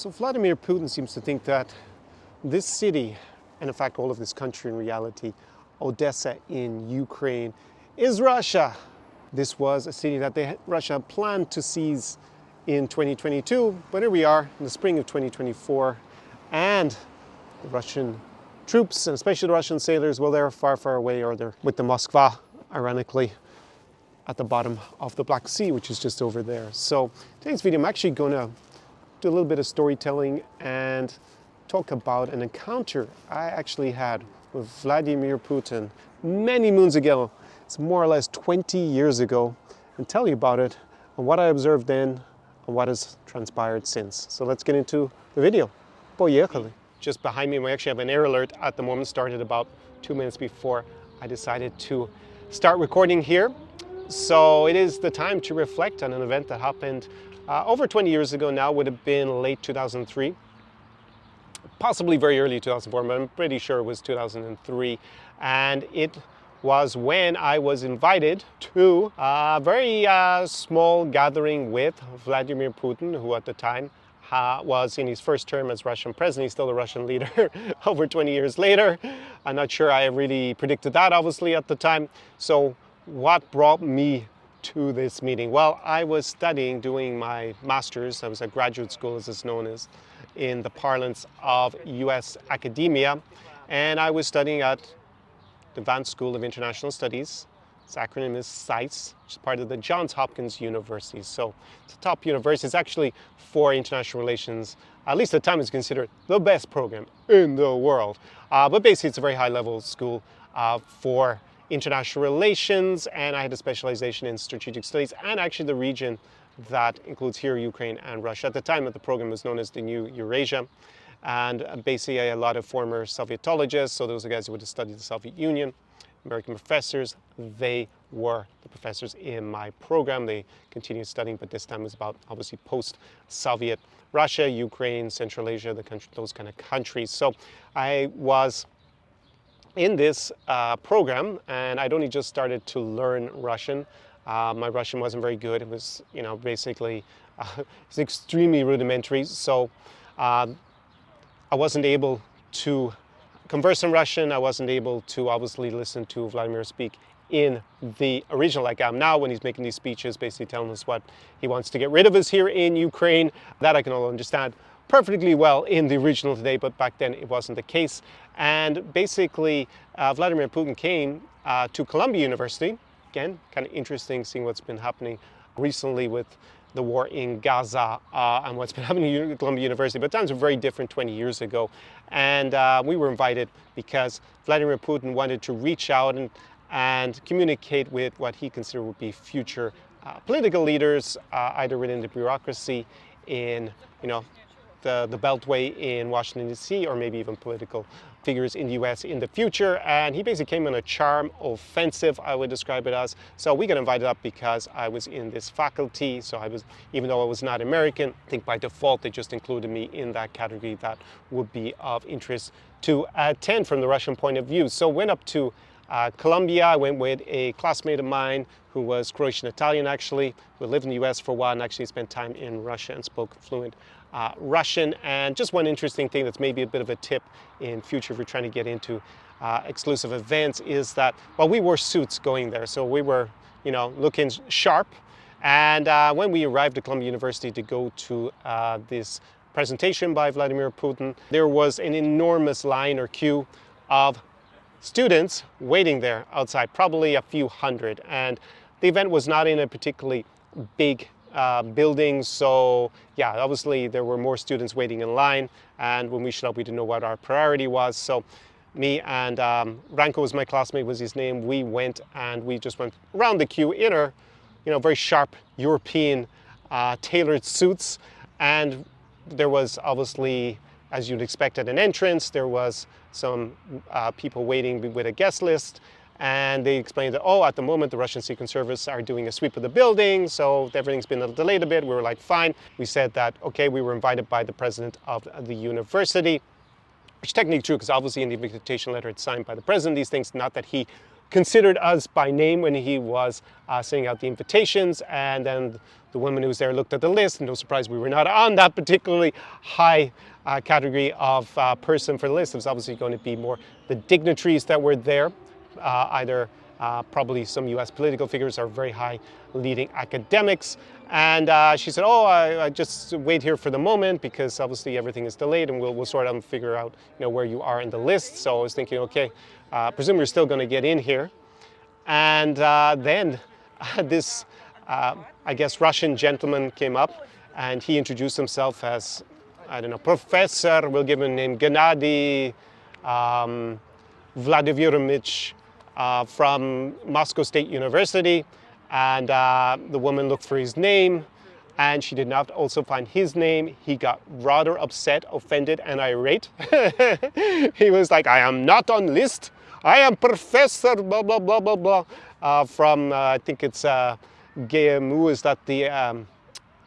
So Vladimir Putin seems to think that this city, and in fact all of this country in reality, Odessa in Ukraine, is Russia. This was a city that Russia planned to seize in 2022, but here we are in the spring of 2024, and the Russian troops, and especially the Russian sailors, well, they're far, far away, or they're with the Moskva, ironically, at the bottom of the Black Sea, which is just over there. So today's video, I'm actually going to do a little bit of storytelling and talk about an encounter I actually had with Vladimir Putin many moons ago. It's more or less 20 years ago, and tell you about it and what I observed then and what has transpired since. So let's get into the video. Поехали. Just behind me, we actually have an air alert at the moment, started about 2 minutes before I decided to start recording here. So it is the time to reflect on an event that happened over 20 years ago now. Would have been late 2003, possibly very early 2004, but I'm pretty sure it was 2003. And it was when I was invited to a very small gathering with Vladimir Putin, who at the time was in his first term as Russian president. He's still the Russian leader over 20 years later. I'm not sure I really predicted that, obviously, at the time. So what brought me to this meeting? Well, I was studying, doing my master's. I was at graduate school, as it's known as, in the parlance of US academia. And I was studying at the Advanced School of International Studies. Its acronym is SICE, which is part of the Johns Hopkins University. So it's a top university. It's actually for international relations. At least at the time it's considered the best program in the world. But basically it's a very high level school for international relations, and I had a specialization in strategic studies and actually the region that includes here Ukraine and Russia. At the time the program was known as the New Eurasia, and basically a lot of former Sovietologists, so those are guys who would have studied the Soviet Union, American professors. They were the professors in my program. They continued studying, but this time was about obviously post-Soviet Russia, Ukraine, Central Asia, those kind of countries. So I was in this program, and I'd only just started to learn Russian. My Russian wasn't very good. It was, basically, it's extremely rudimentary. So I wasn't able to converse in Russian. I wasn't able to obviously listen to Vladimir speak in the original, like I am now when he's making these speeches, basically telling us what he wants to get rid of us here in Ukraine. That I can all understand perfectly well in the original today, but back then it wasn't the case. And basically, Vladimir Putin came to Columbia University. Again, kind of interesting seeing what's been happening recently with the war in Gaza and what's been happening at Columbia University. But times were very different 20 years ago. And we were invited because Vladimir Putin wanted to reach out and communicate with what he considered would be future political leaders, either within the bureaucracy in, the Beltway in Washington, D.C., or maybe even political figures in the U.S. in the future. And he basically came on a charm offensive, I would describe it as. So we got invited up because I was in this faculty. So I was, even though I was not American, I think by default they just included me in that category that would be of interest to attend from the Russian point of view. So went up to Columbia. I went with a classmate of mine who was Croatian Italian, actually, who lived in the US for a while and actually spent time in Russia and spoke fluent Russian. And just one interesting thing that's maybe a bit of a tip in future if you're trying to get into exclusive events is that, well, we wore suits going there. So we were, looking sharp. And when we arrived at Columbia University to go to this presentation by Vladimir Putin, there was an enormous line or queue of students waiting there outside, probably a few hundred. And the event was not in a particularly big building, so yeah, obviously there were more students waiting in line, and when we showed up we didn't know what our priority was. So me and Ranko was my classmate, was his name. We went and we just went around the queue in our very sharp European tailored suits, and there was obviously, as you'd expect at an entrance, there was some people waiting with a guest list, and they explained that, at the moment the Russian Secret Service are doing a sweep of the building, so everything's been delayed a bit. We were like, fine. We said that, okay, we were invited by the president of the university, which is technically true because obviously in the invitation letter it's signed by the president, these things, not that he considered us by name when he was sending out the invitations, and then the woman who was there looked at the list, and no surprise we were not on that particularly high category of person for the list. It was obviously going to be more the dignitaries that were there, either probably some US political figures or very high leading academics. And she said, oh, I just wait here for the moment because obviously everything is delayed, and we'll sort out and figure out where you are in the list. So I was thinking, okay, presume you're still going to get in here. And then this, I guess, Russian gentleman came up, and he introduced himself as, I don't know, Professor, we'll give him a name, Gennady Vladimirovich from Moscow State University. And the woman looked for his name, and she did not also find his name. He got rather upset, offended, and irate. He was like, I am not on list. I am Professor blah, blah, blah, blah, blah. From, I think it's GMU, is that the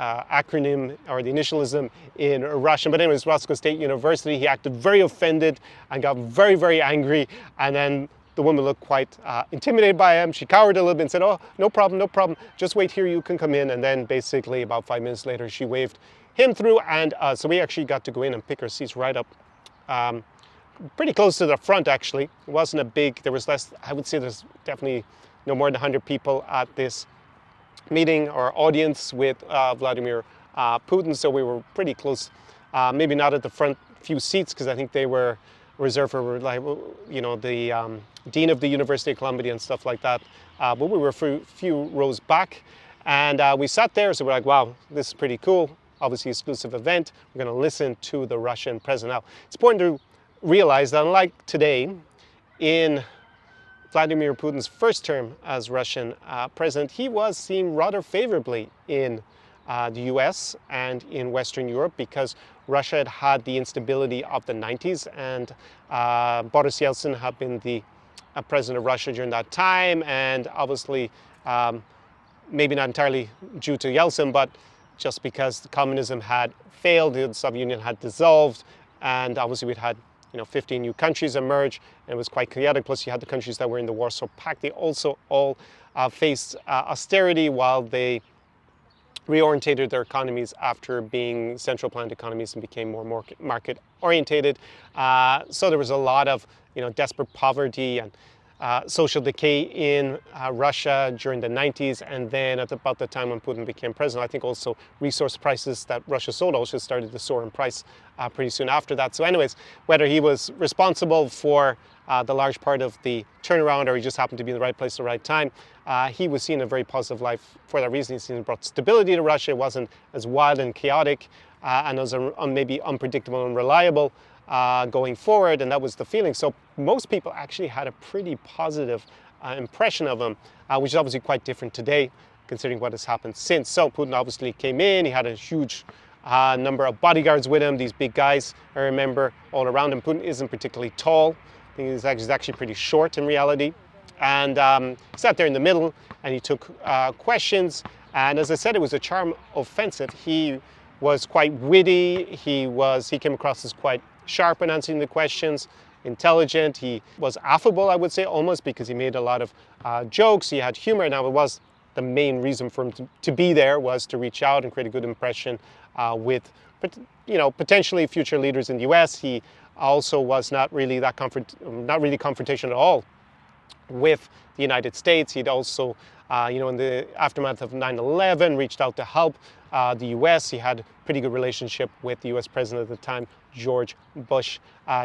acronym or the initialism in Russian? But anyways, Moscow State University. He acted very offended and got very, very angry. And then the woman looked quite intimidated by him. She cowered a little bit and said, oh, no problem, no problem. Just wait here, you can come in. And then basically about 5 minutes later, she waved him through. And so we actually got to go in and pick our seats right up pretty close to the front, actually. It wasn't a big, there was less, I would say there's definitely no more than 100 people at this meeting or audience with Vladimir Putin. So we were pretty close, maybe not at the front few seats, because I think they were reserved for, like, the Dean of the University of Columbia and stuff like that. But we were a few rows back, and we sat there, so we're like, wow, this is pretty cool. Obviously exclusive event. We're going to listen to the Russian president. Now, it's important to realize that unlike today, in Vladimir Putin's first term as Russian president, he was seen rather favorably in the US and in Western Europe, because Russia had had the instability of the 90s, and Boris Yeltsin had been the president of Russia during that time, and obviously maybe not entirely due to Yeltsin, but just because the communism had failed, the Soviet Union had dissolved, and obviously we'd had 15 new countries emerge, and it was quite chaotic. Plus you had the countries that were in the Warsaw Pact. They also all faced austerity while they reorientated their economies after being central planned economies and became more market orientated. So there was a lot of desperate poverty and social decay in Russia during the 90s, and then at about the time when Putin became president, I think also resource prices that Russia sold also started to soar in price pretty soon after that. So anyways, whether he was responsible for the large part of the turnaround, or he just happened to be in the right place at the right time, he was seen in a very positive light for that reason. He's seen it brought stability to Russia. It wasn't as wild and chaotic and as maybe unpredictable and unreliable going forward, and that was the feeling. So most people actually had a pretty positive impression of him, which is obviously quite different today, considering what has happened since. So Putin obviously came in. He had a huge number of bodyguards with him, these big guys, I remember, all around him. Putin isn't particularly tall. I think he's actually pretty short in reality. And he sat there in the middle, and he took questions. And as I said, it was a charm offensive. He was quite witty. He came across as quite sharp in answering the questions, intelligent. He was affable, I would say, almost, because he made a lot of jokes. He had humor. Now, it was the main reason for him to be there, was to reach out and create a good impression with, potentially future leaders in the US. He also was not really confrontational at all with the United States. He'd also, in the aftermath of 9/11, reached out to help the US. He had a pretty good relationship with the US president at the time, George Bush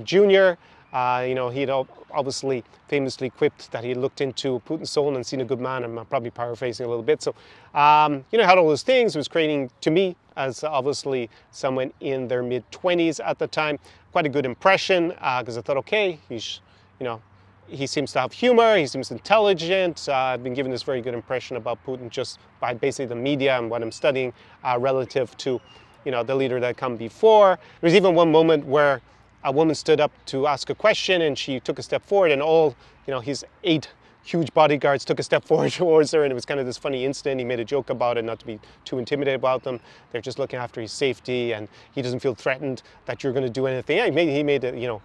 Jr. He'd obviously famously quipped that he looked into Putin's soul and seen a good man. I'm probably paraphrasing a little bit. So, had all those things. It was creating, to me, as obviously someone in their mid-20s at the time, quite a good impression, because I thought, okay, he seems to have humor, he seems intelligent. I've been given this very good impression about Putin just by basically the media and what I'm studying relative to, the leader that had come before. There was even one moment where a woman stood up to ask a question, and she took a step forward, and all, his 8 huge bodyguards took a step forward towards her, and it was kind of this funny incident. He made a joke about it, not to be too intimidated about them. They're just looking after his safety, and he doesn't feel threatened that you're going to do anything. Yeah, he made it,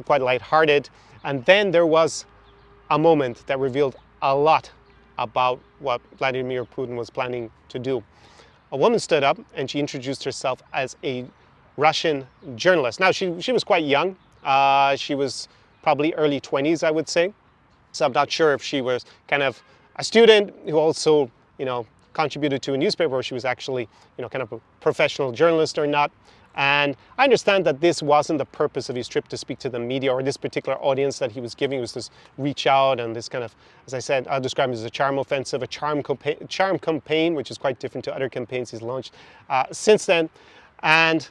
quite lighthearted. And then there was a moment that revealed a lot about what Vladimir Putin was planning to do. A woman stood up and she introduced herself as a Russian journalist. Now, she was quite young. She was probably early 20s, I would say. So I'm not sure if she was kind of a student who also, contributed to a newspaper, or she was actually, kind of a professional journalist or not. And I understand that this wasn't the purpose of his trip, to speak to the media or this particular audience that he was giving. It was this reach out and this kind of, as I said, I'll describe it as a charm offensive, a charm campaign, which is quite different to other campaigns he's launched since then. And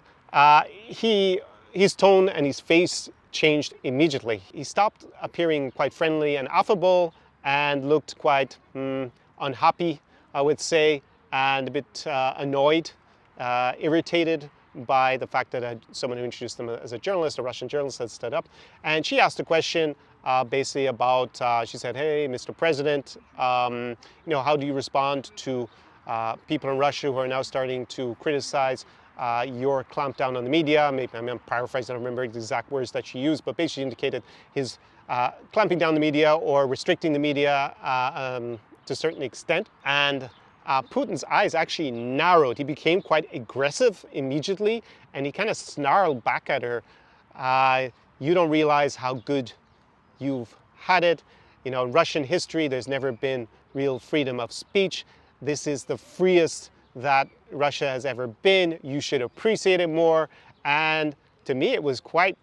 his tone and his face changed immediately. He stopped appearing quite friendly and affable and looked quite unhappy, I would say, and a bit annoyed, irritated by the fact that someone who introduced him as a journalist, a Russian journalist, had stood up. And she asked a question basically about, she said, hey, Mr. President, how do you respond to people in Russia who are now starting to criticize your clampdown on the media? Maybe I'm paraphrasing, I don't remember the exact words that she used, but basically indicated his clamping down the media or restricting the media to a certain extent. And Putin's eyes actually narrowed. He became quite aggressive immediately, and he kind of snarled back at her. You don't realize how good you've had it. In Russian history, there's never been real freedom of speech. This is the freest that Russia has ever been. You should appreciate it more. And to me, it was quite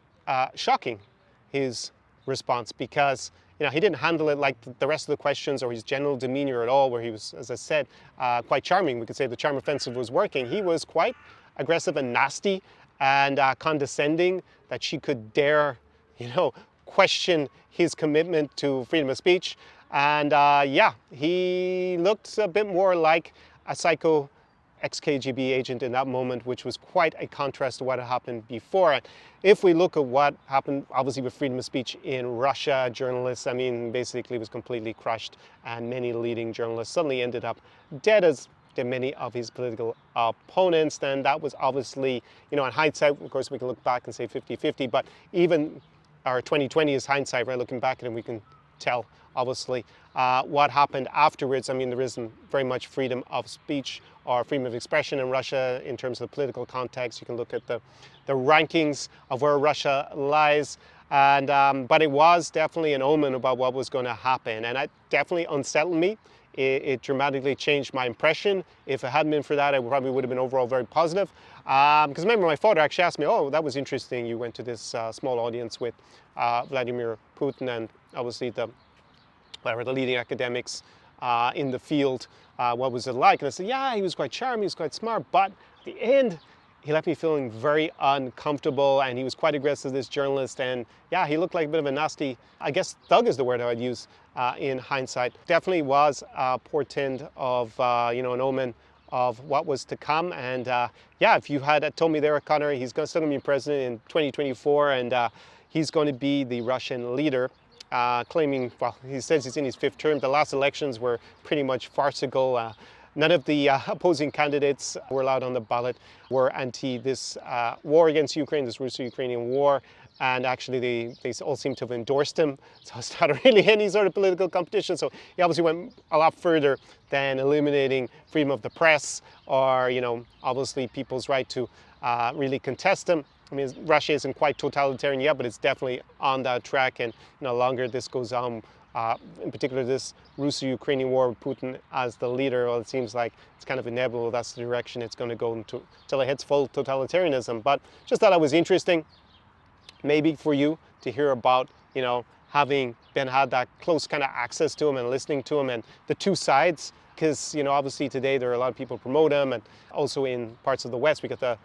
shocking, his response, because he didn't handle it like the rest of the questions or his general demeanor at all, where he was, as I said, quite charming. We could say the charm offensive was working. He was quite aggressive and nasty and condescending, that she could dare, question his commitment to freedom of speech. And he looked a bit more like a psycho ex-KGB agent in that moment, which was quite a contrast to what had happened before. And if we look at what happened, obviously, with freedom of speech in Russia, journalists, basically was completely crushed, and many leading journalists suddenly ended up dead, as did many of his political opponents. And that was obviously, in hindsight, of course, we can look back and say 50-50, but even our 2020 is hindsight, right? Looking back at it, we can tell, obviously, what happened afterwards. There isn't very much freedom of speech or freedom of expression in Russia in terms of the political context. You can look at the rankings of where Russia lies. And but it was definitely an omen about what was going to happen. And it definitely unsettled me. It dramatically changed my impression. If it hadn't been for that, I probably would have been overall very positive. Because remember, my father actually asked me, oh, that was interesting. You went to this small audience with Vladimir Putin and obviously the leading academics in the field. What was it like? And I said, yeah, he was quite charming, he was quite smart, but at the end, he left me feeling very uncomfortable, and he was quite aggressive, this journalist, and yeah, he looked like a bit of a nasty, I guess thug is the word I would use in hindsight. Definitely was a portend of, an omen of what was to come. And if you had told me there, Connor, he's still going to be president in 2024, and he's going to be the Russian leader, claiming, well, he says he's in his 5th term. The last elections were pretty much farcical. None of the opposing candidates were allowed on the ballot, were anti this war against Ukraine, this Russo-Ukrainian war, and actually they all seem to have endorsed him. So it's not really any sort of political competition. So he obviously went a lot further than eliminating freedom of the press or, obviously people's right to really contest him. Russia isn't quite totalitarian yet, but it's definitely on that track. And the longer this goes on, in particular this Russo-Ukrainian war with Putin as the leader, well, it seems like it's kind of inevitable that's the direction it's going to go into until it hits full totalitarianism. But just thought it was interesting, maybe for you to hear about, having had that close kind of access to him and listening to him and the two sides. Because, obviously today there are a lot of people promote him, and also in parts of the West we got the,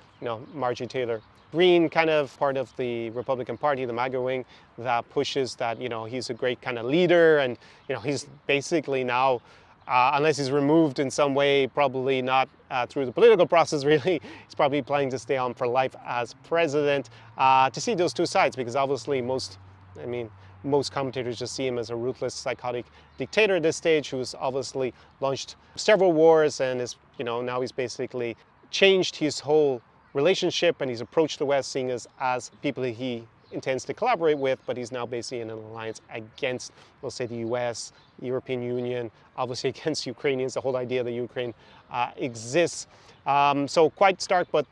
Marjorie Taylor Greene kind of part of the Republican Party, the MAGA wing, that pushes that, he's a great kind of leader, and, he's basically now, unless he's removed in some way, probably not through the political process really, he's probably planning to stay on for life as president, to see those two sides, because obviously most commentators just see him as a ruthless, psychotic dictator at this stage who's obviously launched several wars and is, now he's basically changed his whole relationship, and he's approached the West seeing us as people he intends to collaborate with, but he's now basically in an alliance against, we'll say, the US, the European Union, obviously against Ukrainians, the whole idea that Ukraine exists. So quite stark, but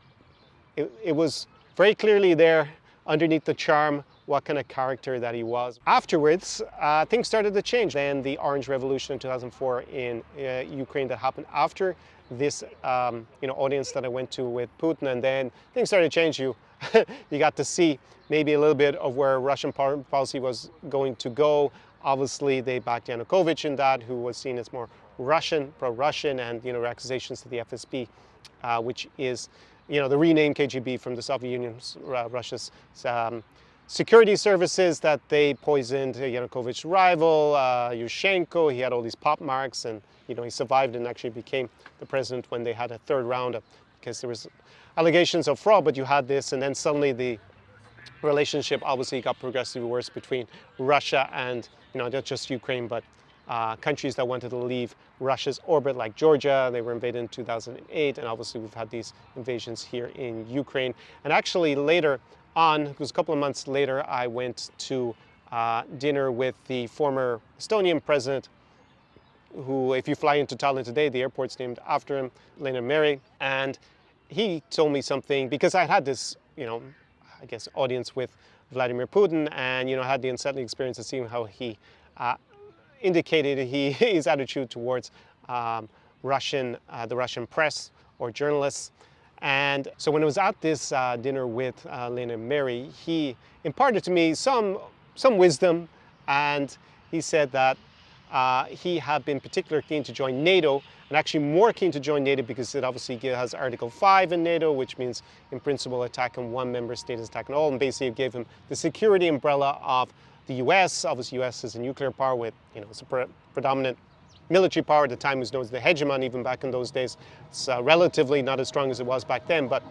it was very clearly there underneath the charm what kind of character that he was. Afterwards, things started to change. Then the Orange Revolution in 2004 in Ukraine that happened after this audience that I went to with Putin, and then things started to change. You got to see maybe a little bit of where Russian policy was going to go. Obviously, they backed Yanukovych in that, who was seen as more Russian, pro-Russian, and accusations to the FSB, which is the renamed KGB from the Soviet Union, Russia's security services, that they poisoned Yanukovych's rival, Yushchenko. He had all these pop marks, and he survived and actually became the president when they had a third round because there was allegations of fraud, but you had this, and then suddenly the relationship obviously got progressively worse between Russia and not just Ukraine, but countries that wanted to leave Russia's orbit, like Georgia. They were invaded in 2008, and obviously we've had these invasions here in Ukraine. And actually later on, it was a couple of months later, I went to dinner with the former Estonian president, who, if you fly into Tallinn today, the airport's named after him, Lennart Meri. And he told me something, because I had this, I guess, audience with Vladimir Putin, and I had the unsettling experience of seeing how he indicated his attitude towards the Russian press or journalists. And so when I was at this dinner with Lennart Meri, he imparted to me some wisdom, and he said that he had been particularly keen to join NATO, and actually more keen to join NATO because it obviously has Article 5 in NATO, which means in principle attack on one member state is attack on all, and basically it gave him the security umbrella of the US. Obviously US is a nuclear power with, it's a predominant military power at the time, was known as the hegemon even back in those days. It's relatively not as strong as it was back then, but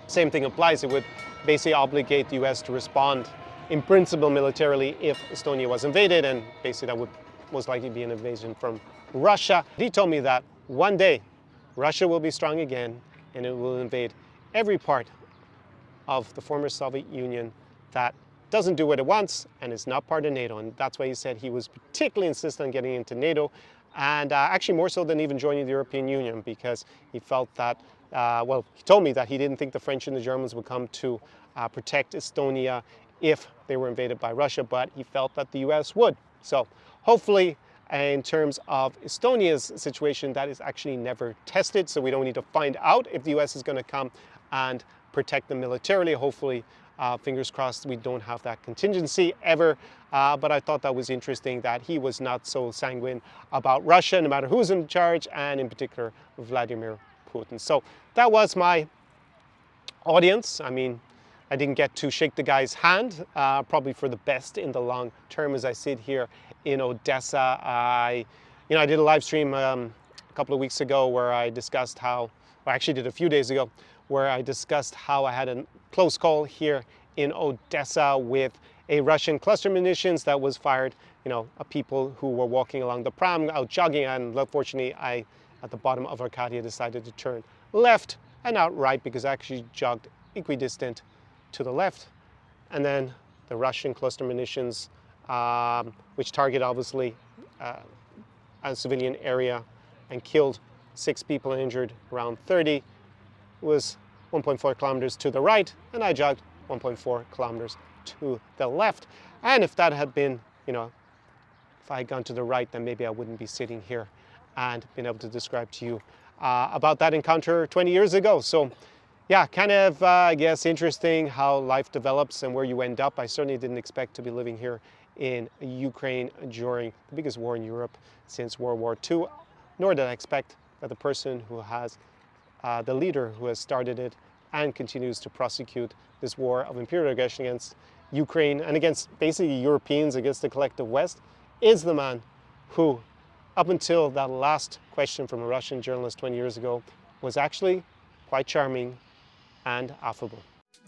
same thing applies. It would basically obligate the US to respond in principle militarily if Estonia was invaded, and basically that would most likely be an invasion from Russia. He told me that one day Russia will be strong again and it will invade every part of the former Soviet Union that doesn't do what it wants and is not part of NATO. And that's why he said he was particularly insistent on getting into NATO, and actually more so than even joining the European Union, because he felt that, he told me that he didn't think the French and the Germans would come to protect Estonia if they were invaded by Russia, but he felt that the US would. So hopefully, in terms of Estonia's situation, that is actually never tested, so we don't need to find out if the US is going to come and protect them militarily. Hopefully, fingers crossed, we don't have that contingency ever. But I thought that was interesting that he was not so sanguine about Russia, no matter who's in charge, and in particular, Vladimir Putin. So that was my audience. I mean, I didn't get to shake the guy's hand, probably for the best in the long term as I sit here in Odessa. I did a live stream a couple of weeks ago where I discussed how, or actually did a few days ago, where I discussed how I had a close call here in Odessa with a Russian cluster munitions that was fired, at people who were walking along the Pram out jogging, and unfortunately I, at the bottom of Arcadia, decided to turn left and not right because I actually jogged equidistant to the left, and then the Russian cluster munitions, which target obviously a civilian area and killed 6 people and injured around 30, was 1.4 kilometers to the right, and I jogged 1.4 kilometers to the left. And if that had been, if I had gone to the right, then maybe I wouldn't be sitting here and been able to describe to you about that encounter 20 years ago. So yeah, kind of, I guess, interesting how life develops and where you end up. I certainly didn't expect to be living here in Ukraine during the biggest war in Europe since World War II, nor did I expect that the person who has, the leader who has started it and continues to prosecute this war of imperial aggression against Ukraine and against basically Europeans, against the collective West, is the man who, up until that last question from a Russian journalist 20 years ago, was actually quite charming and affable.